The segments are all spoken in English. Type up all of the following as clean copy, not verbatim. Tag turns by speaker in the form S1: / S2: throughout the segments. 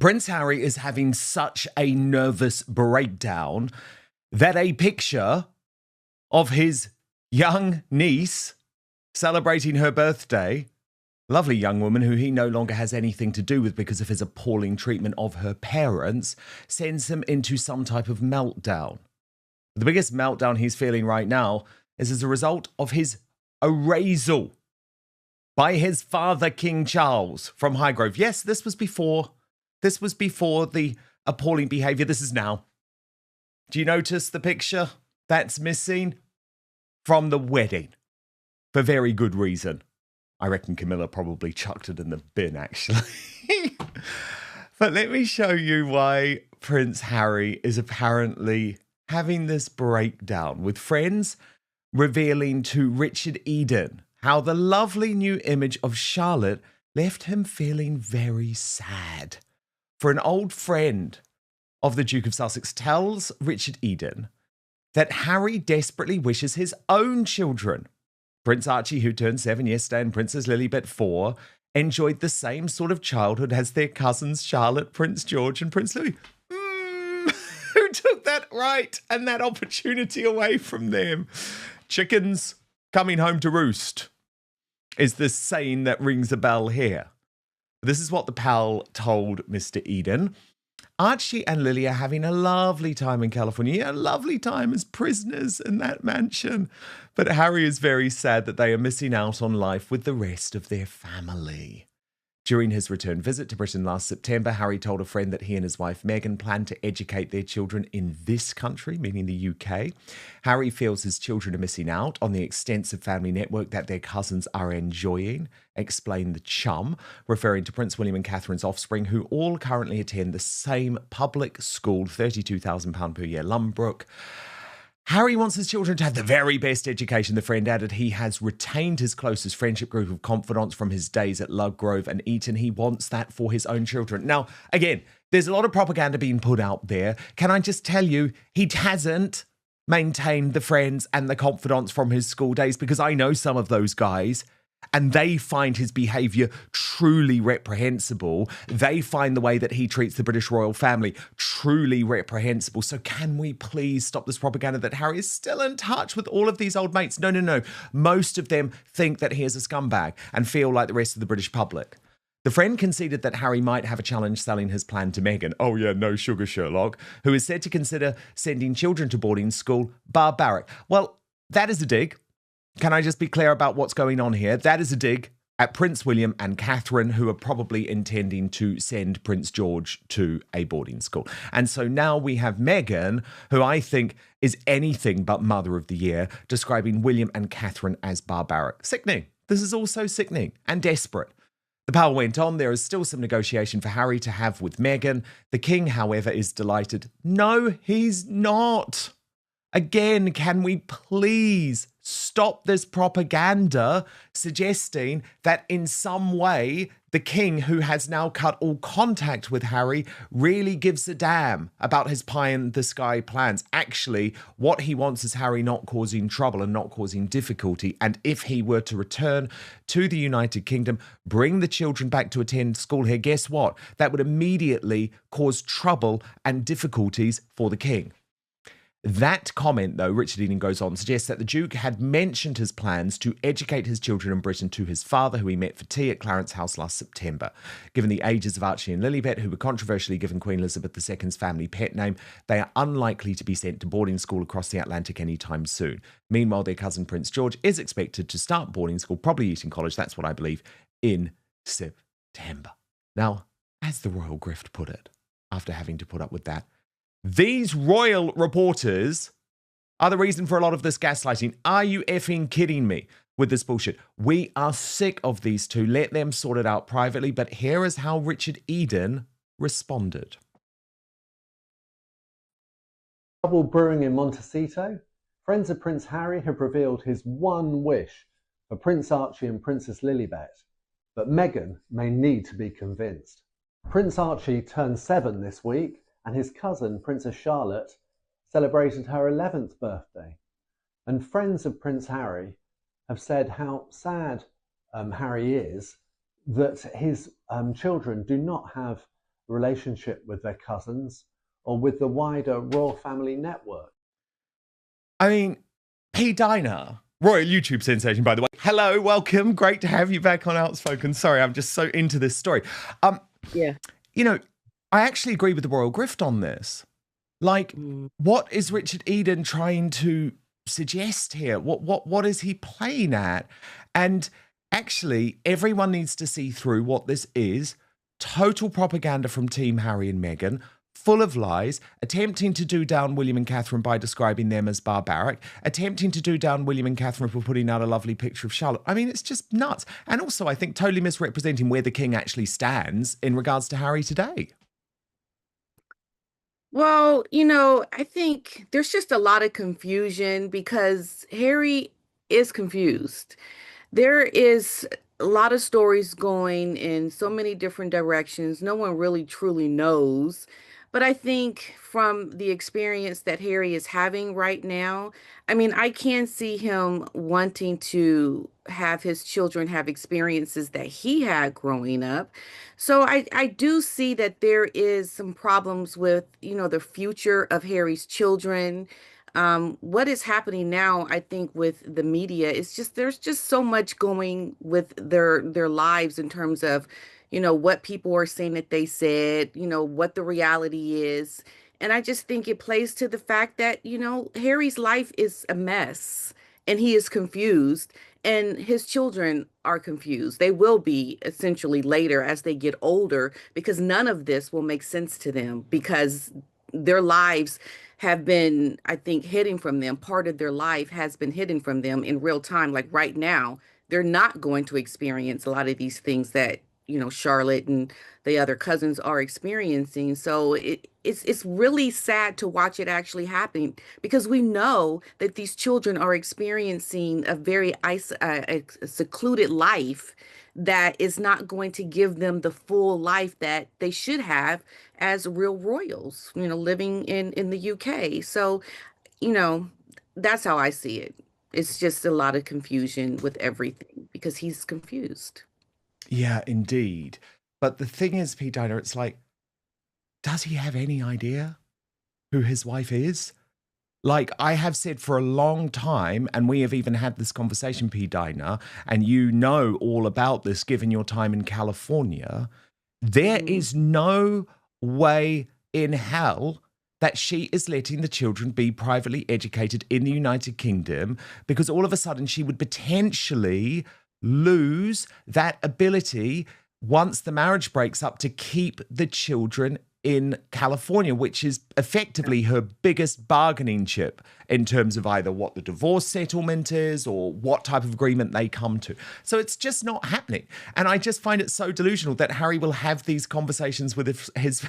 S1: Prince Harry is having such a nervous breakdown that a picture of his young niece celebrating her birthday, lovely young woman who he no longer has anything to do with because of his appalling treatment of her parents, sends him into some type of meltdown. The biggest meltdown he's feeling right now is as a result of his erasure by his father, King Charles, from Highgrove. Yes, this was before the appalling behaviour. This is now. Do you notice the picture that's missing from the wedding? For very good reason. I reckon Camilla probably chucked it in the bin, actually. But let me show you why Prince Harry is apparently having this breakdown, with friends revealing to Richard Eden how the lovely new image of Charlotte left him feeling very sad. For an old friend of the Duke of Sussex tells Richard Eden that Harry desperately wishes his own children, Prince Archie, who turned 7 yesterday, and Princess Lilibet 4, enjoyed the same sort of childhood as their cousins Charlotte, Prince George, and Prince Louis. Who took that right and that opportunity away from them? Chickens coming home to roost is the saying that rings a bell here. This is what the pal told Mr. Eden. Archie and Lily are having a lovely time in California, a lovely time as prisoners in that mansion. But Harry is very sad that they are missing out on life with the rest of their family. During his return visit to Britain last September, Harry told a friend that he and his wife Meghan plan to educate their children in this country, meaning the UK. Harry feels his children are missing out on the extensive family network that their cousins are enjoying, explained the chum, referring to Prince William and Catherine's offspring, who all currently attend the same public school, £32,000 per year, Lumbrook. Harry wants his children to have the very best education, the friend added. He has retained his closest friendship group of confidants from his days at Highgrove and Eton. He wants that for his own children. Now, again, there's a lot of propaganda being put out there. Can I just tell you, he hasn't maintained the friends and the confidants from his school days, because I know some of those guys, and they find his behaviour truly reprehensible. They find the way that he treats the British royal family truly reprehensible. So can we please stop this propaganda that Harry is still in touch with all of these old mates? No. Most of them think that he is a scumbag and feel like the rest of the British public. The friend conceded that Harry might have a challenge selling his plan to Meghan. Oh yeah, no sugar, Sherlock. Who is said to consider sending children to boarding school barbaric. Well, that is a dig. Can I just be clear about what's going on here? That is a dig at Prince William and Catherine, who are probably intending to send Prince George to a boarding school. And so now we have Meghan, who I think is anything but Mother of the Year, describing William and Catherine as barbaric. Sickening. This is also sickening and desperate. The pal went on, there is still some negotiation for Harry to have with Meghan. The king, however, is delighted. No, he's not. Again, can we please stop this propaganda suggesting that in some way the king, who has now cut all contact with Harry, really gives a damn about his pie-in-the-sky plans. Actually, what he wants is Harry not causing trouble and not causing difficulty. And if he were to return to the United Kingdom, bring the children back to attend school here, guess what? That would immediately cause trouble and difficulties for the king. That comment, though, Richard Eden goes on, suggests that the Duke had mentioned his plans to educate his children in Britain to his father, who he met for tea at Clarence House last September. Given the ages of Archie and Lilibet, who were controversially given Queen Elizabeth II's family pet name, they are unlikely to be sent to boarding school across the Atlantic anytime soon. Meanwhile, their cousin Prince George is expected to start boarding school, probably Eton College, that's what I believe, in September. Now, as the Royal Grift put it, after having to put up with that, these royal reporters are the reason for a lot of this gaslighting. Are you effing kidding me with this bullshit? We are sick of these two. Let them sort it out privately. But here is how Richard Eden responded.
S2: Trouble brewing in Montecito. Friends of Prince Harry have revealed his one wish for Prince Archie and Princess Lilibet, but Meghan may need to be convinced. Prince Archie turned 7 this week, and his cousin, Princess Charlotte, celebrated her 11th birthday. And friends of Prince Harry have said how sad Harry is that his children do not have the relationship with their cousins, or with the wider royal family network?
S1: I mean, P-Dina, royal YouTube sensation, by the way. Hello, welcome. Great to have you back on Outspoken. Sorry, I'm just so into this story.
S3: Yeah.
S1: You know, I actually agree with the royal grift on this. Like, what is Richard Eden trying to suggest here? What is he playing at? And actually, everyone needs to see through what this is. Total propaganda from Team Harry and Meghan, full of lies, attempting to do down William and Catherine by describing them as barbaric, attempting to do down William and Catherine for putting out a lovely picture of Charlotte. I mean, it's just nuts. And also, I think totally misrepresenting where the king actually stands in regards to Harry today.
S3: Well, I think there's just a lot of confusion because Harry is confused. There is a lot of stories going in so many different directions. No one really truly knows. But I think from the experience that Harry is having right now, I mean, I can see him wanting to have his children have experiences that he had growing up. So I do see that there is some problems with, the future of Harry's children. What is happening now, I think, with the media is just there's just so much going with their lives in terms of, what people are saying that they said, what the reality is. And I just think it plays to the fact that, Harry's life is a mess and he is confused and his children are confused. They will be essentially later as they get older because none of this will make sense to them because their lives have been, I think, hidden from them. Part of their life has been hidden from them in real time. Like right now, they're not going to experience a lot of these things that, Charlotte and the other cousins are experiencing. So it's really sad to watch it actually happening because we know that these children are experiencing a very secluded life that is not going to give them the full life that they should have as real royals, living in the UK. So, you know, that's how I see it. It's just a lot of confusion with everything because he's confused.
S1: Yeah, indeed. But the thing is, P-Dina, it's like, does he have any idea who his wife is? Like I have said for a long time, and we have even had this conversation, P-Dina, and you know all about this given your time in California, there is no way in hell that she is letting the children be privately educated in the United Kingdom because all of a sudden she would potentially lose that ability once the marriage breaks up to keep the children in California, which is effectively her biggest bargaining chip in terms of either what the divorce settlement is or what type of agreement they come to. So it's just not happening. And I just find it so delusional that Harry will have these conversations with his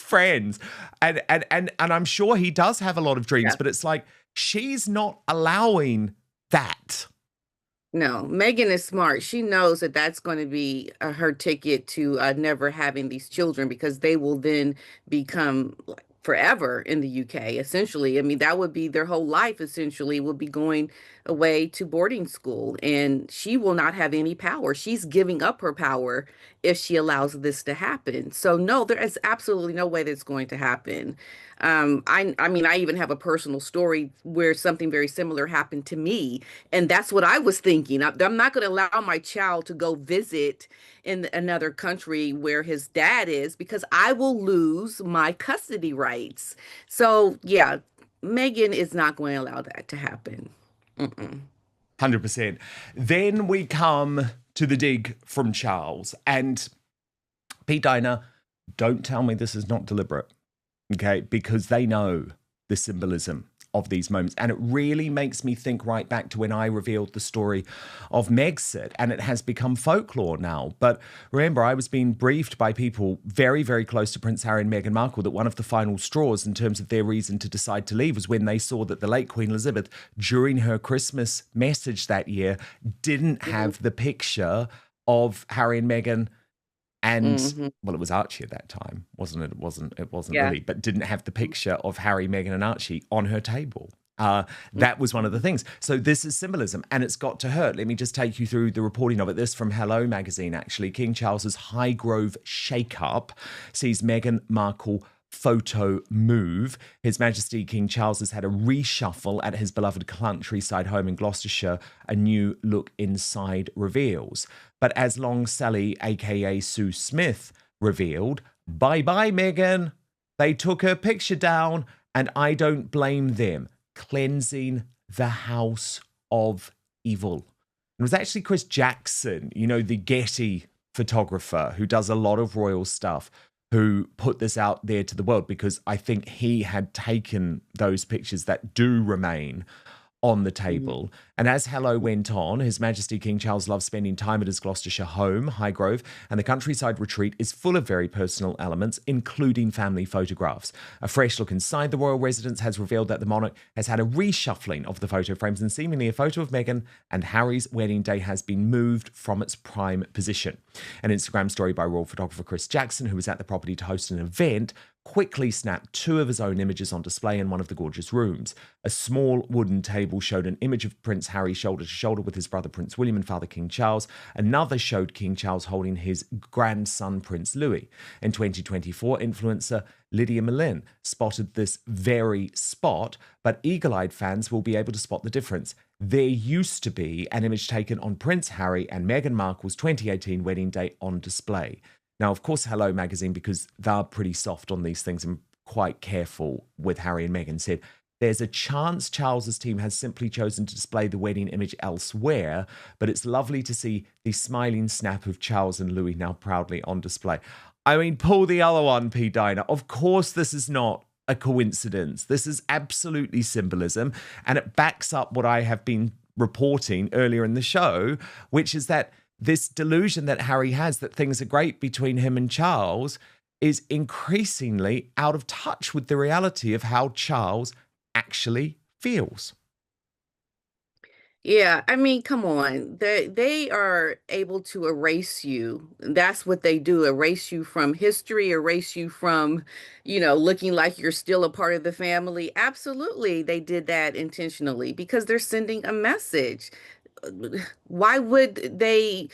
S1: friends. And I'm sure he does have a lot of dreams, but it's like she's not allowing that.
S3: No, Megan is smart. She knows that that's going to be her ticket to never having these children because they will then become like forever in the UK, essentially. I mean, that would be their whole life, essentially, will be going away to boarding school, and she will not have any power. She's giving up her power if she allows this to happen. So, no, there is absolutely no way that's going to happen. I mean, I even have a personal story where something very similar happened to me. And that's what I was thinking. I'm not going to allow my child to go visit in another country where his dad is because I will lose my custody rights. So, yeah, Megan is not going to allow that to happen.
S1: 100%. Then we come to the dig from Charles. And P-Dina, don't tell me this is not deliberate. Okay, because they know the symbolism of these moments. And it really makes me think right back to when I revealed the story of Megxit, and it has become folklore now. But remember, I was being briefed by people very, very close to Prince Harry and Meghan Markle that one of the final straws in terms of their reason to decide to leave was when they saw that the late Queen Elizabeth, during her Christmas message that year, didn't have the picture of Harry and Meghan. And well, it was Archie at that time, wasn't it? It wasn't Lily, but didn't have the picture of Harry, Meghan, and Archie on her table. That was one of the things. So this is symbolism, and it's got to hurt. Let me just take you through the reporting of it. This from Hello magazine, actually. King Charles's Highgrove shake-up sees Meghan Markle photo move. His Majesty King Charles has had a reshuffle at his beloved countryside home in Gloucestershire. A new look inside reveals. But as Long Sally, aka Sue Smith, revealed, bye-bye, Meghan. They took her picture down, and I don't blame them. Cleansing the house of evil. It was actually Chris Jackson, you know, the Getty photographer who does a lot of royal stuff, who put this out there to the world, because I think he had taken those pictures that do remain on the table. And as Hello went on, His Majesty King Charles loves spending time at his Gloucestershire home, Highgrove, and the countryside retreat is full of very personal elements, including family photographs. A fresh look inside the royal residence has revealed that the monarch has had a reshuffling of the photo frames, and seemingly a photo of Meghan and Harry's wedding day has been moved from its prime position. An Instagram story by royal photographer Chris Jackson, who was at the property to host an event, quickly snapped two of his own images on display in one of the gorgeous rooms. A small wooden table showed an image of Prince Harry shoulder to shoulder with his brother Prince William and father King Charles. Another showed King Charles holding his grandson Prince Louis. In 2024, influencer Lydia Millen spotted this very spot, but eagle-eyed fans will be able to spot the difference. There used to be an image taken on Prince Harry and Meghan Markle's 2018 wedding day on display. Now, of course, Hello magazine, because they're pretty soft on these things and quite careful with Harry and Meghan, said, there's a chance Charles's team has simply chosen to display the wedding image elsewhere, but it's lovely to see the smiling snap of Charles and Louis now proudly on display. I mean, pull the other one, P-Dina. Of course, this is not a coincidence. This is absolutely symbolism, and it backs up what I have been reporting earlier in the show, which is that this delusion that Harry has that things are great between him and Charles is increasingly out of touch with the reality of how Charles actually feels.
S3: Yeah, I mean, come on. They are able to erase you. That's what they do, erase you from history, erase you from, looking like you're still a part of the family. Absolutely, they did that intentionally because they're sending a message. Why would they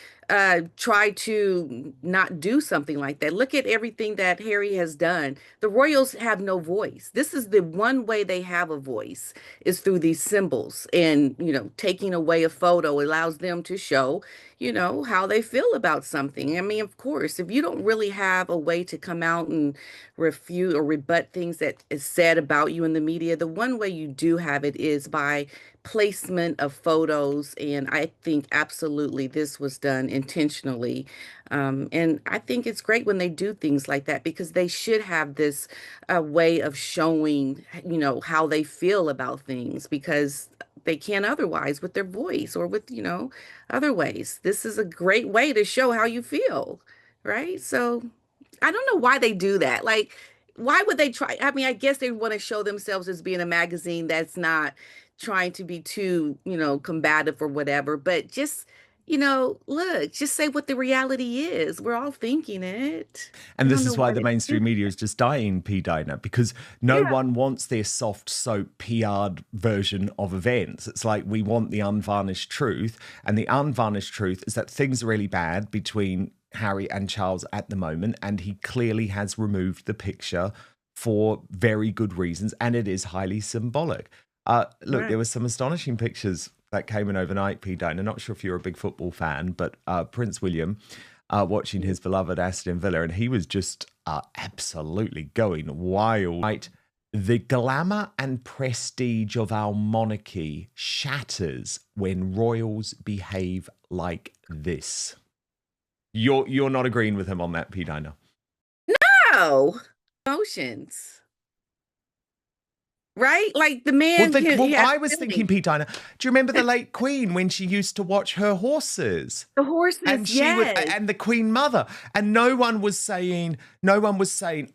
S3: try to not do something like that? Look at everything that Harry has done. The royals have no voice. This is the one way they have a voice, is through these symbols. And, taking away a photo allows them to show, how they feel about something. I mean, of course, if you don't really have a way to come out and refute or rebut things that is said about you in the media, the one way you do have it is by placement of photos. And I think absolutely this was done intentionally. And I think it's great when they do things like that, because they should have this way of showing, how they feel about things, because they can't otherwise with their voice or with, other ways. This is a great way to show how you feel, right? So I don't know why they do that. Like, why would they try? I mean, I guess they want to show themselves as being a magazine that's not trying to be too, combative or whatever, but just, look, just say what the reality is. We're all thinking it.
S1: And this is why the mainstream media is just dying, P-Dina, because no one wants their soft soap PR'd version of events. It's like, we want the unvarnished truth. And the unvarnished truth is that things are really bad between Harry and Charles at the moment. And he clearly has removed the picture for very good reasons. And it is highly symbolic. Look, there were some astonishing pictures that came in overnight, P-Dina. Not sure if you're a big football fan, but Prince William watching his beloved Aston Villa, and he was just absolutely going wild. Right? The glamour and prestige of our monarchy shatters when royals behave like this. You're not agreeing with him on that, P-Dina?
S3: No. Emotions. Right? Like the man
S1: I was thinking, P-Dina, do you remember the late Queen when she used to watch her horses?
S3: The horses,
S1: and she and the Queen Mother, and no one was saying,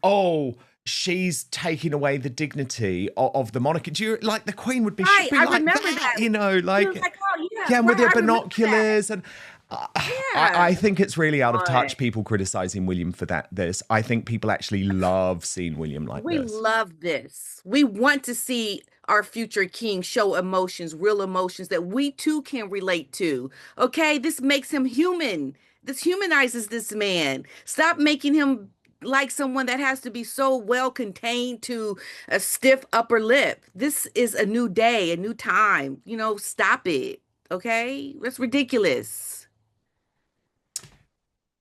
S1: oh, she's taking away the dignity of the monarchy. Do you like the Queen would be,
S3: right,
S1: I like
S3: remember
S1: that,
S3: that.
S1: like,
S3: oh,
S1: and with their binoculars, and I
S3: Yeah.
S1: think it's really out of
S3: On.
S1: touch, people criticizing William for this. I think people actually love seeing William like
S3: We
S1: this.
S3: love this. We want to see our future king show emotions, real emotions that we too can relate to. Okay, this makes him human. This humanizes this man. Stop making him like someone that has to be so well contained to a stiff upper lip. This is a new day, a new time. Stop it. Okay, that's ridiculous.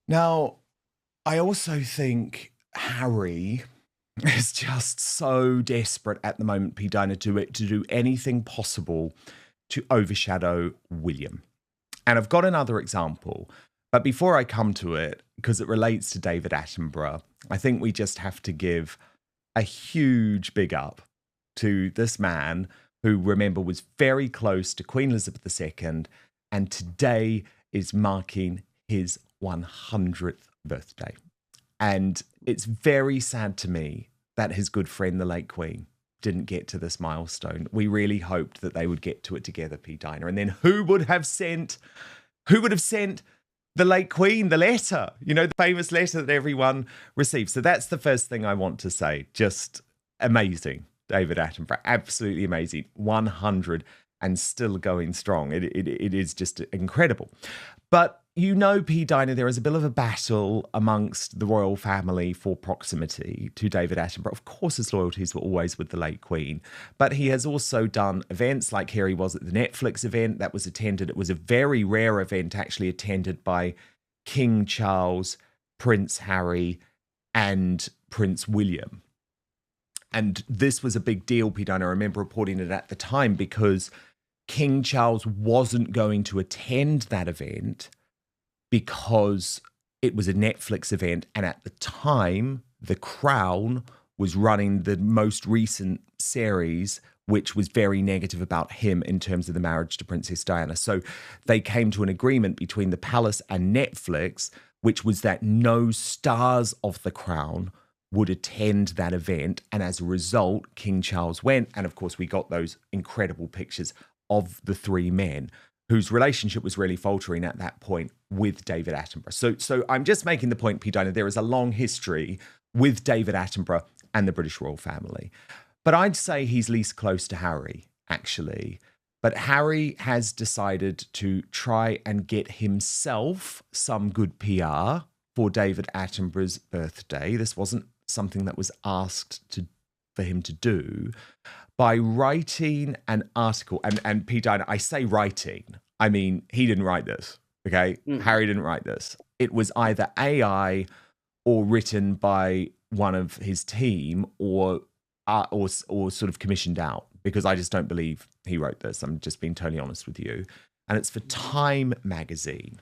S1: Now, I also think Harry is just so desperate at the moment, P-Dina, to do anything possible to overshadow William. And I've got another example. But before I come to it, because it relates to David Attenborough, I think we just have to give a huge big up to this man who, remember, was very close to Queen Elizabeth II and today is marking his 100th birthday. And it's very sad to me that his good friend, the late Queen, didn't get to this milestone. We really hoped that they would get to it together, P-Dina. And then who would have sent the late Queen the letter? The famous letter that everyone received. So that's the first thing I want to say. Just amazing, David Attenborough. Absolutely amazing. 100 and still going strong. It is just incredible. But P-Dina, there is a bit of a battle amongst the royal family for proximity to David Attenborough. Of course, his loyalties were always with the late Queen, but he has also done events like here he was at the Netflix event that was attended. It was a very rare event, actually attended by King Charles, Prince Harry, and Prince William. And this was a big deal, P-Dina. I remember reporting it at the time because King Charles wasn't going to attend that event because it was a Netflix event. And at the time, The Crown was running the most recent series, which was very negative about him in terms of the marriage to Princess Diana. So they came to an agreement between the palace and Netflix, which was that no stars of The Crown would attend that event. And as a result, King Charles went. And of course, we got those incredible pictures of the three men whose relationship was really faltering at that point with David Attenborough. So I'm just making the point, P-Dina, there is a long history with David Attenborough and the British royal family. But I'd say he's least close to Harry, actually. But Harry has decided to try and get himself some good PR for David Attenborough's birthday. This wasn't something that was asked for him to do, by writing an article. And P-Dina, I say writing, I mean, he didn't write this, okay? Harry didn't write this. It was either AI or written by one of his team or sort of commissioned out, because I just don't believe he wrote this. I'm just being totally honest with you. And it's for Time magazine.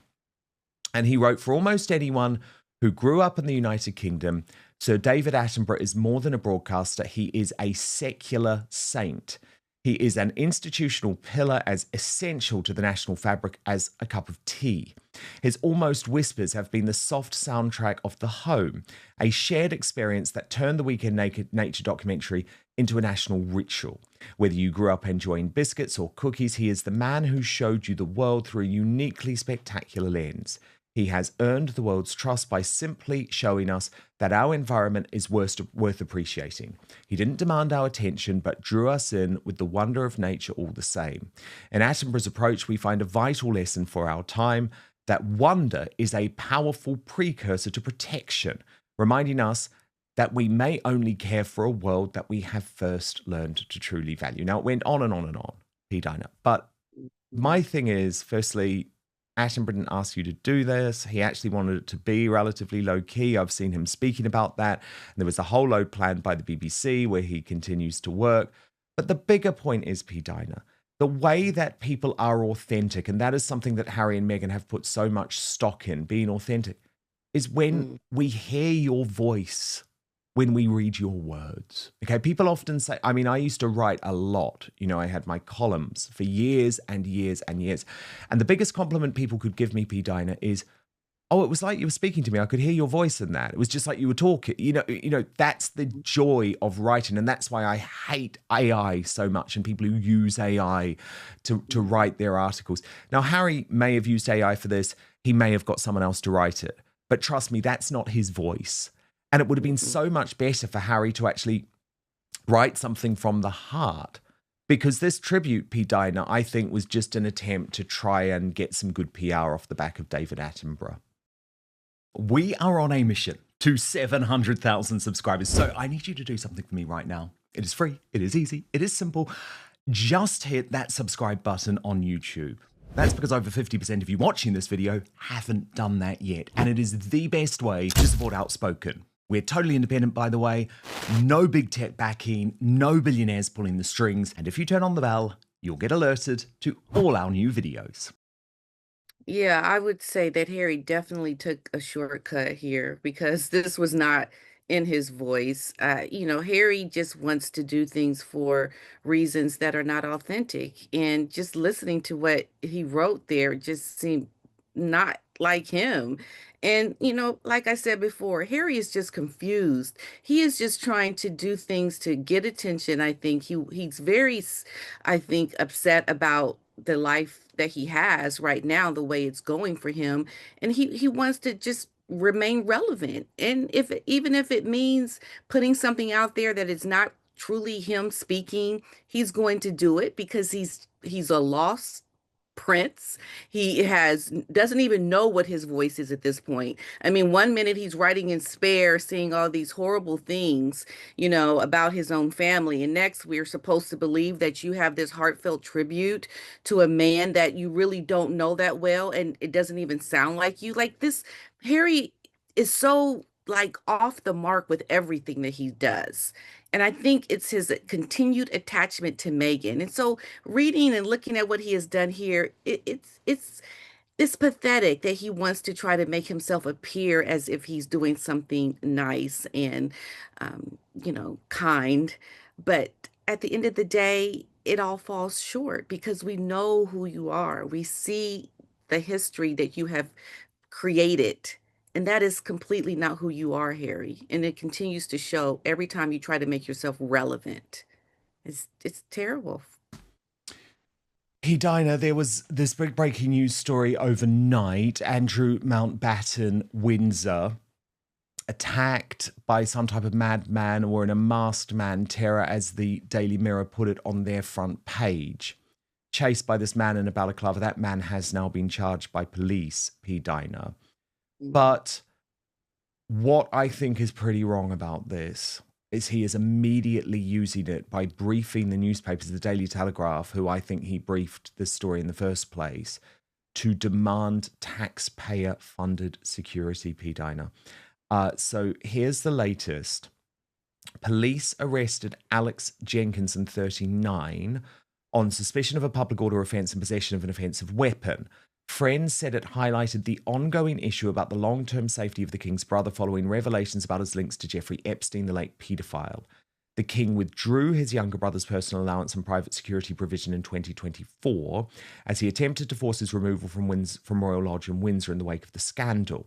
S1: And he wrote, for almost anyone who grew up in the United Kingdom, Sir David Attenborough is more than a broadcaster. He is a secular saint. He is an institutional pillar as essential to the national fabric as a cup of tea. His almost whispers have been the soft soundtrack of the home, a shared experience that turned the Weekend Nature documentary into a national ritual. Whether you grew up enjoying biscuits or cookies, he is the man who showed you the world through a uniquely spectacular lens. He has earned the world's trust by simply showing us that our environment is worth appreciating. He didn't demand our attention, but drew us in with the wonder of nature all the same. In Attenborough's approach, we find a vital lesson for our time, that wonder is a powerful precursor to protection, reminding us that we may only care for a world that we have first learned to truly value. Now, it went on and on and on, P-Dina. But my thing is, firstly, Attenborough didn't ask you to do this. He actually wanted it to be relatively low-key. I've seen him speaking about that. And there was a whole load planned by the BBC where he continues to work. But the bigger point is, P-Dina, the way that people are authentic, and that is something that Harry and Meghan have put so much stock in, being authentic, is when we hear your voice, when we read your words. Okay, people often say, I mean, I used to write a lot. I had my columns for years and years and years. And the biggest compliment people could give me, P-Dina, is, oh, it was like you were speaking to me. I could hear your voice in that. It was just like you were talking. That's the joy of writing. And that's why I hate AI so much and people who use AI to write their articles. Now, Harry may have used AI for this. he may have got someone else to write it. But trust me, that's not his voice. And it would have been so much better for Harry to actually write something from the heart. Because this tribute, P-Dina, I think was just an attempt to try and get some good PR off the back of David Attenborough. We are on a mission to 700,000 subscribers. So I need you to do something for me right now. It is free. It is easy. It is simple. Just hit that subscribe button on YouTube. That's because over 50% of you watching this video haven't done that yet. And it is the best way to support Outspoken. We're totally independent, by the way. No big tech backing, no billionaires pulling the strings. And if you turn on the bell, you'll get alerted to all our new videos.
S3: Yeah, I would say that Harry definitely took a shortcut here because this was not in his voice. Harry just wants to do things for reasons that are not authentic. And just listening to what he wrote there just seemed not like him. And, like I said before, Harry is just confused. He is just trying to do things to get attention. I think he's very, I think, upset about the life that he has right now, the way it's going for him. And he wants to just remain relevant. And even if it means putting something out there that is not truly him speaking, he's going to do it because he's a lost prince. He doesn't even know what his voice is at this point. I mean, one minute he's writing in spare, saying all these horrible things, about his own family. And next, we're supposed to believe that you have this heartfelt tribute to a man that you really don't know that well, and it doesn't even sound like you. Like this, Harry is so like off the mark with everything that he does. And I think it's his continued attachment to Meghan. And so reading and looking at what he has done here, it's pathetic that he wants to try to make himself appear as if he's doing something nice and kind. But at the end of the day, it all falls short because we know who you are. We see the history that you have created. And that is completely not who you are, Harry. And it continues to show every time you try to make yourself relevant. It's terrible.
S1: P-Dina, there was this big breaking news story overnight. Andrew Mountbatten, Windsor, attacked by some type of madman or in a masked man terror, as the Daily Mirror put it on their front page. Chased by this man in a balaclava. That man has now been charged by police, P-Dina. But what I think is pretty wrong about this is he is immediately using it by briefing the newspapers, the Daily Telegraph, who I think he briefed this story in the first place, to demand taxpayer-funded security, P-Dina. So here's the latest. Police arrested Alex Jenkinson, 39, on suspicion of a public order offence and possession of an offensive weapon. Friends said it highlighted the ongoing issue about the long-term safety of the King's brother following revelations about his links to Jeffrey Epstein, the late paedophile. The King withdrew his younger brother's personal allowance and private security provision in 2024 as he attempted to force his removal from Royal Lodge in Windsor in the wake of the scandal.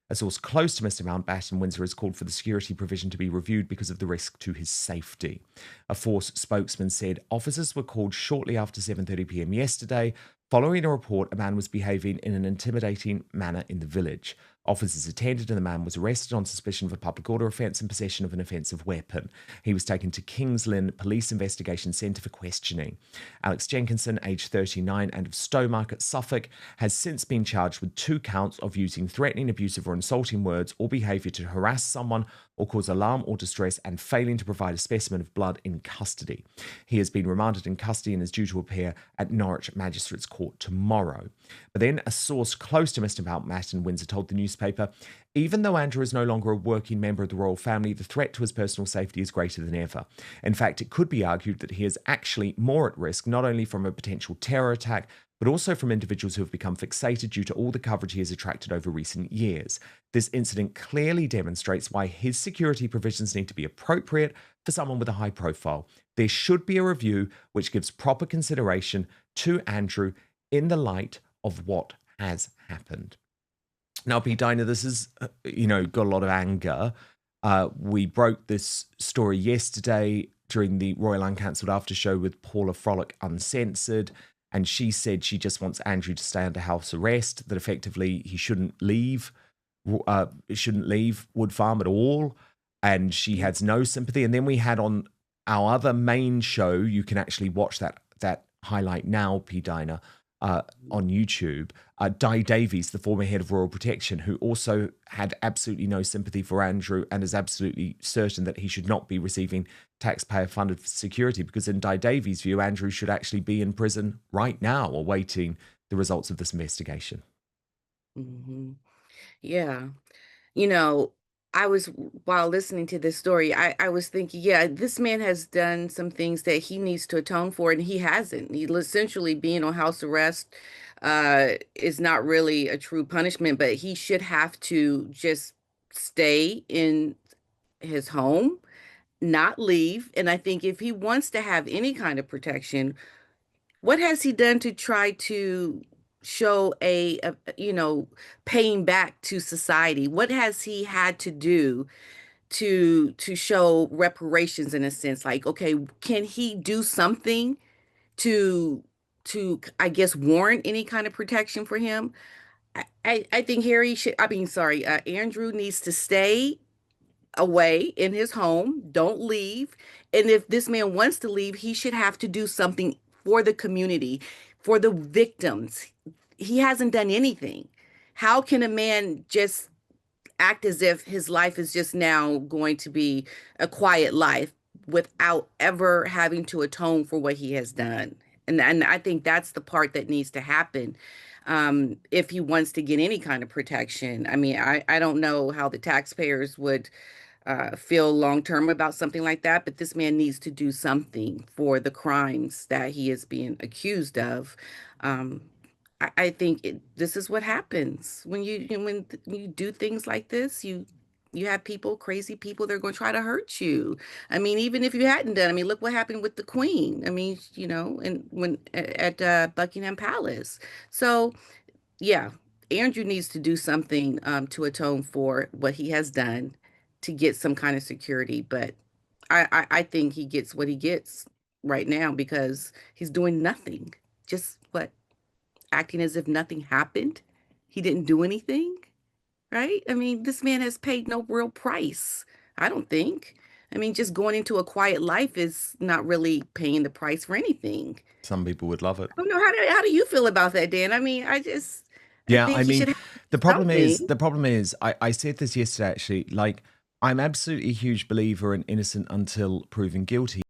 S1: A source close to Mr. Mountbatten, Windsor, has called for the security provision to be reviewed because of the risk to his safety. A Force spokesman said officers were called shortly after 7:30 p.m. yesterday. Following a report, a man was behaving in an intimidating manner in the village. Officers attended and the man was arrested on suspicion of a public order offence and possession of an offensive weapon. He was taken to Kings Lynn Police Investigation Centre for questioning. Alex Jenkinson, aged 39 and of Stowmarket, Suffolk, has since been charged with 2 counts of using threatening, abusive or insulting words or behaviour to harass someone or cause alarm or distress and failing to provide a specimen of blood in custody. He has been remanded in custody and is due to appear at Norwich Magistrates Court tomorrow. But then a source close to Mr. Mountbatten, Windsor, told the newspaper, even though Andrew is no longer a working member of the royal family, the threat to his personal safety is greater than ever. In fact, it could be argued that he is actually more at risk, not only from a potential terror attack, but also from individuals who have become fixated due to all the coverage he has attracted over recent years. This incident clearly demonstrates why his security provisions need to be appropriate for someone with a high profile. There should be a review which gives proper consideration to Andrew in the light of what has happened. Now, P-Dina, this has, got a lot of anger. We broke this story yesterday during the Royal Uncancelled After Show with Paula Frolic Uncensored. and she said she just wants Andrew to stay under house arrest, that effectively he shouldn't leave Wood Farm at all, and she has no sympathy. And then we had on our other main show, you can actually watch that highlight now, P-Dina, on YouTube, Di Davies, the former head of Royal Protection, who also had absolutely no sympathy for Andrew and is absolutely certain that he should not be receiving taxpayer-funded security, because in Di Davies' view, Andrew should actually be in prison right now awaiting the results of this investigation.
S3: Mm-hmm. Yeah. You know, while listening to this story, I was thinking, yeah, this man has done some things that he needs to atone for, and he hasn't. He essentially being on house arrest is not really a true punishment, but he should have to just stay in his home, not leave. And I think if he wants to have any kind of protection, what has he done to try to show paying back to society? What has he had to do to show reparations in a sense? Like, okay, can he do something to I guess warrant any kind of protection for him? I think Andrew needs to stay away in his home. Don't leave. And if this man wants to leave, he should have to do something for the community, for the victims. He hasn't done anything. How can a man just act as if his life is just now going to be a quiet life without ever having to atone for what he has done? And I think that's the part that needs to happen, if he wants to get any kind of protection. I mean, I don't know how the taxpayers would feel long term about something like that, but this man needs to do something for the crimes that he is being accused of. Um, I think this is what happens when you do things like this. You have people, crazy people, they're going to try to hurt you. I mean, even if you hadn't done, I mean, look what happened with the Queen. I mean, and when at Buckingham Palace. So yeah, Andrew needs to do something to atone for what he has done to get some kind of security. But I think he gets what he gets right now because he's doing nothing. Just acting as if nothing happened. He didn't do anything, right? I mean, this man has paid no real price, I don't think. I mean, just going into a quiet life is not really paying the price for anything.
S1: Some people would love it.
S3: I don't know, how do you feel about that, Dan? I mean, I
S1: Yeah,
S3: think
S1: I
S3: he
S1: mean,
S3: should have
S1: the problem is,
S3: something.
S1: I said this yesterday actually, like, I'm absolutely a huge believer in innocent until proven guilty.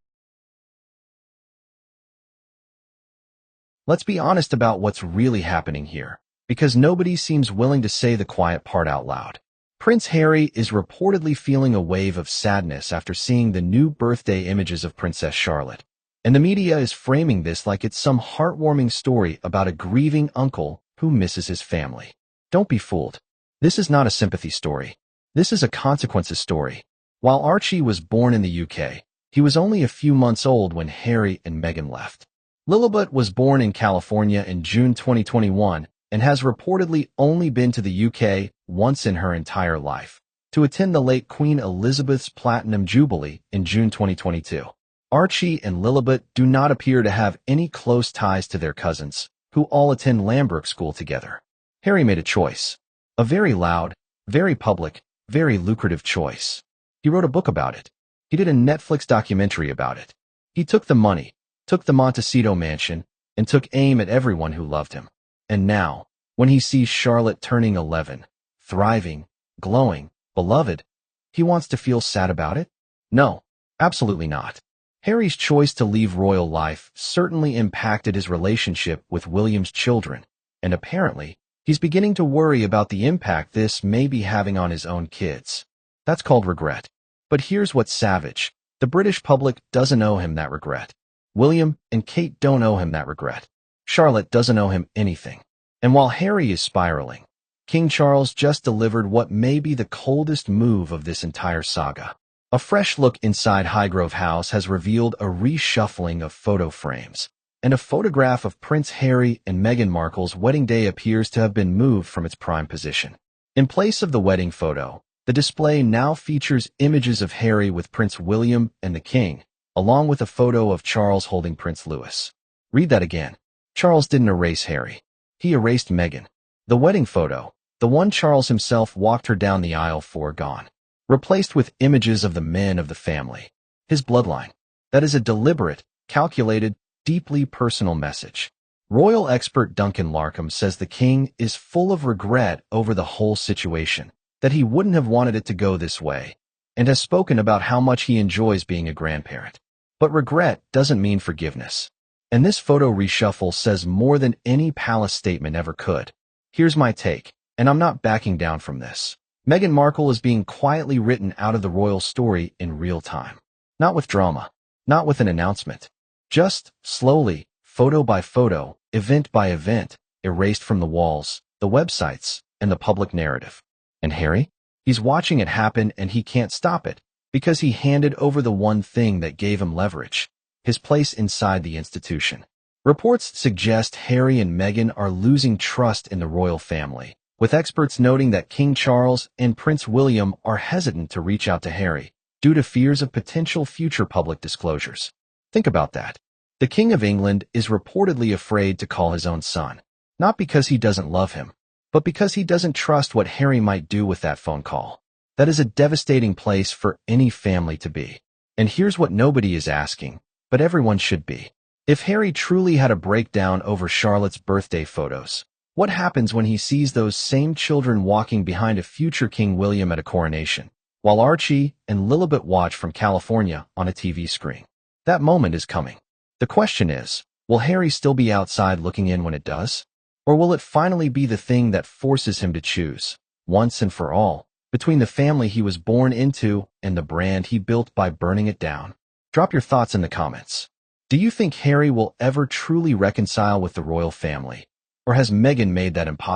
S4: Let's be honest about what's really happening here, because nobody seems willing to say the quiet part out loud. Prince Harry is reportedly feeling a wave of sadness after seeing the new birthday images of Princess Charlotte, and the media is framing this like it's some heartwarming story about a grieving uncle who misses his family. Don't be fooled. This is not a sympathy story. This is a consequences story. While Archie was born in the UK, he was only a few months old when Harry and Meghan left. Lilibet was born in California in June 2021 and has reportedly only been to the UK once in her entire life, to attend the late Queen Elizabeth's Platinum Jubilee in June 2022. Archie and Lilibet do not appear to have any close ties to their cousins, who all attend Lambrook School together. Harry made a choice. A very loud, very public, very lucrative choice. He wrote a book about it. He did a Netflix documentary about it. He took the money, took the Montecito mansion, and took aim at everyone who loved him. And now, when he sees Charlotte turning 11, thriving, glowing, beloved, he wants to feel sad about it? No, absolutely not. Harry's choice to leave royal life certainly impacted his relationship with William's children, and apparently, he's beginning to worry about the impact this may be having on his own kids. That's called regret. But here's what's savage. The British public doesn't owe him that regret. William and Kate don't owe him that regret. Charlotte doesn't owe him anything. And while Harry is spiraling, King Charles just delivered what may be the coldest move of this entire saga. A fresh look inside Highgrove House has revealed a reshuffling of photo frames, and a photograph of Prince Harry and Meghan Markle's wedding day appears to have been moved from its prime position. In place of the wedding photo, the display now features images of Harry with Prince William and the King, along with a photo of Charles holding Prince Louis. Read that again. Charles didn't erase Harry. He erased Meghan. The wedding photo, the one Charles himself walked her down the aisle for, gone. Replaced with images of the men of the family. His bloodline. That is a deliberate, calculated, deeply personal message. Royal expert Duncan Larkham says the king is full of regret over the whole situation, that he wouldn't have wanted it to go this way, and has spoken about how much he enjoys being a grandparent. But regret doesn't mean forgiveness. And this photo reshuffle says more than any palace statement ever could. Here's my take, and I'm not backing down from this. Meghan Markle is being quietly written out of the royal story in real time. Not with drama, not with an announcement. Just, slowly, photo by photo, event by event, erased from the walls, the websites, and the public narrative. And Harry? He's watching it happen and he can't stop it, because he handed over the one thing that gave him leverage, his place inside the institution. Reports suggest Harry and Meghan are losing trust in the royal family, with experts noting that King Charles and Prince William are hesitant to reach out to Harry due to fears of potential future public disclosures. Think about that. The King of England is reportedly afraid to call his own son, not because he doesn't love him, but because he doesn't trust what Harry might do with that phone call. That is a devastating place for any family to be. And here's what nobody is asking, but everyone should be. If Harry truly had a breakdown over Charlotte's birthday photos, what happens when he sees those same children walking behind a future King William at a coronation, while Archie and Lilibet watch from California on a TV screen? That moment is coming. The question is, will Harry still be outside looking in when it does? Or will it finally be the thing that forces him to choose, once and for all, between the family he was born into and the brand he built by burning it down? Drop your thoughts in the comments. Do you think Harry will ever truly reconcile with the royal family? Or has Meghan made that impossible?